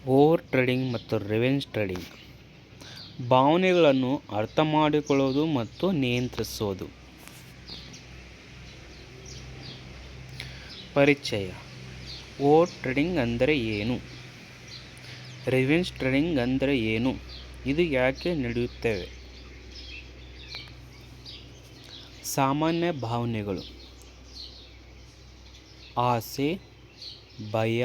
Over trading ಮತ್ತು revenge trading ಭಾವನೆಗಳನ್ನು ಅರ್ಥಮಾಡಿಕೊಳ್ಳುವುದು ಮತ್ತು ನಿಯಂತ್ರಿಸುವುದು. ಪರಿಚಯ. ಓವರ್ ಟ್ರೇಡಿಂಗ್ ಅಂದರೆ ಏನು? ರಿವೆಂಜ್ ಟ್ರೇಡಿಂಗ್ ಅಂದರೆ ಏನು? ಇದು ಯಾಕೆ ನಡೆಯುತ್ತವೆ? ಸಾಮಾನ್ಯ ಭಾವನೆಗಳು: ಆಸೆ, ಭಯ,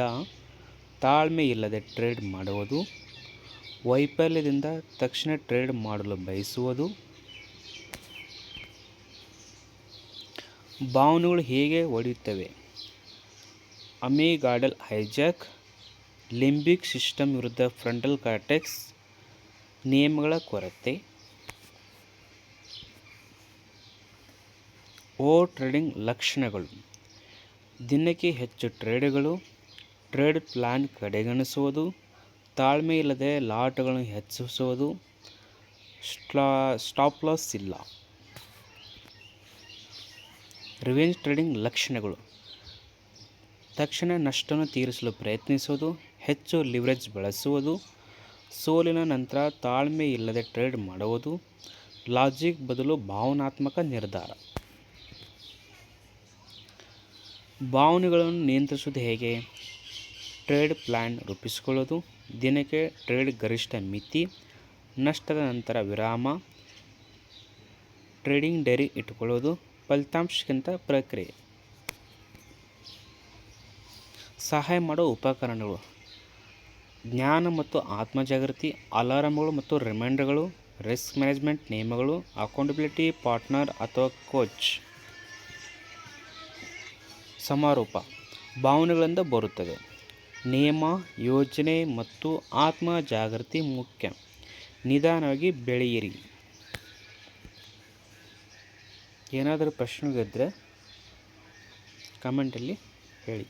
ತಾಳ್ಮೆ ಇಲ್ಲದೆ ಟ್ರೇಡ್ ಮಾಡುವುದು, ವೈಫಲ್ಯದಿಂದ ತಕ್ಷಣ ಟ್ರೇಡ್ ಮಾಡಲು ಬಯಸುವುದು. ಭಾವನೆಗಳು ಹೇಗೆ ಒಡೆಯುತ್ತವೆ? ಅಮಿಗ್ಡಾಲ ಹೈಜಾಕ್, ಲಿಂಬಿಕ್ ಸಿಸ್ಟಮ್ ವಿರುದ್ಧ ಫ್ರಂಟಲ್ ಕಾರ್ಟೆಕ್ಸ್, ನಿಯಮಗಳ ಕೊರತೆ. ಓವರ್ ಟ್ರೇಡಿಂಗ್ ಲಕ್ಷಣಗಳು: ದಿನಕ್ಕೆ ಹೆಚ್ಚು ಟ್ರೇಡ್ಗಳು, ಟ್ರೇಡ್ ಪ್ಲಾನ್ ಕಡೆಗಣಿಸುವುದು, ತಾಳ್ಮೆ ಇಲ್ಲದೆ ಲಾಟ್ಗಳನ್ನು ಹೆಚ್ಚಿಸುವುದು, ಸ್ಟಾಪ್ ಲಾಸ್ ಇಲ್ಲ. ರಿವೆಂಜ್ ಟ್ರೇಡಿಂಗ್ ಲಕ್ಷಣಗಳು: ತಕ್ಷಣ ನಷ್ಟವನ್ನು ತೀರಿಸಲು ಪ್ರಯತ್ನಿಸುವುದು, ಹೆಚ್ಚು ಲಿವರೇಜ್ ಬಳಸುವುದು, ಸೋಲಿನ ನಂತರ ತಾಳ್ಮೆ ಇಲ್ಲದೆ ಟ್ರೇಡ್ ಮಾಡುವುದು, ಲಾಜಿಕ್ ಬದಲು ಭಾವನಾತ್ಮಕ ನಿರ್ಧಾರ. ಭಾವನೆಗಳನ್ನು ನಿಯಂತ್ರಿಸುವುದು ಹೇಗೆ? ಟ್ರೇಡ್ ಪ್ಲಾನ್ ರೂಪಿಸಿಕೊಳ್ಳುವುದು, ದಿನಕ್ಕೆ ಟ್ರೇಡ್ ಗರಿಷ್ಠ ಮಿತಿ, ನಷ್ಟದ ನಂತರ ವಿರಾಮ, ಟ್ರೇಡಿಂಗ್ ಡೈರಿ ಇಟ್ಟುಕೊಳ್ಳುವುದು, ಫಲಿತಾಂಶಕ್ಕಿಂತ ಪ್ರಕ್ರಿಯೆ. ಸಹಾಯ ಮಾಡುವ ಉಪಕರಣಗಳು: ಜ್ಞಾನ ಮತ್ತು ಆತ್ಮಜಾಗೃತಿ, ಅಲಾರಂಗಳು ಮತ್ತು ರಿಮೈಂಡರ್ಗಳು, ರಿಸ್ಕ್ ಮ್ಯಾನೇಜ್ಮೆಂಟ್ ನಿಯಮಗಳು, ಅಕೌಂಟಬಿಲಿಟಿ ಪಾರ್ಟ್ನರ್ ಅಥವಾ ಕೋಚ್. ಸಮಾರೋಪ: ಭಾವನೆಗಳಿಂದ ಬರುತ್ತದೆ. ನಿಯಮ, ಯೋಜನೆ ಮತ್ತು ಆತ್ಮ ಜಾಗೃತಿ ಮುಖ್ಯ. ನಿಧಾನವಾಗಿ ಬೆಳೆಯಿರಿ. ಏನಾದರೂ ಪ್ರಶ್ನೆಗಳಿದ್ದರೆ ಕಮೆಂಟಲ್ಲಿ ಹೇಳಿ.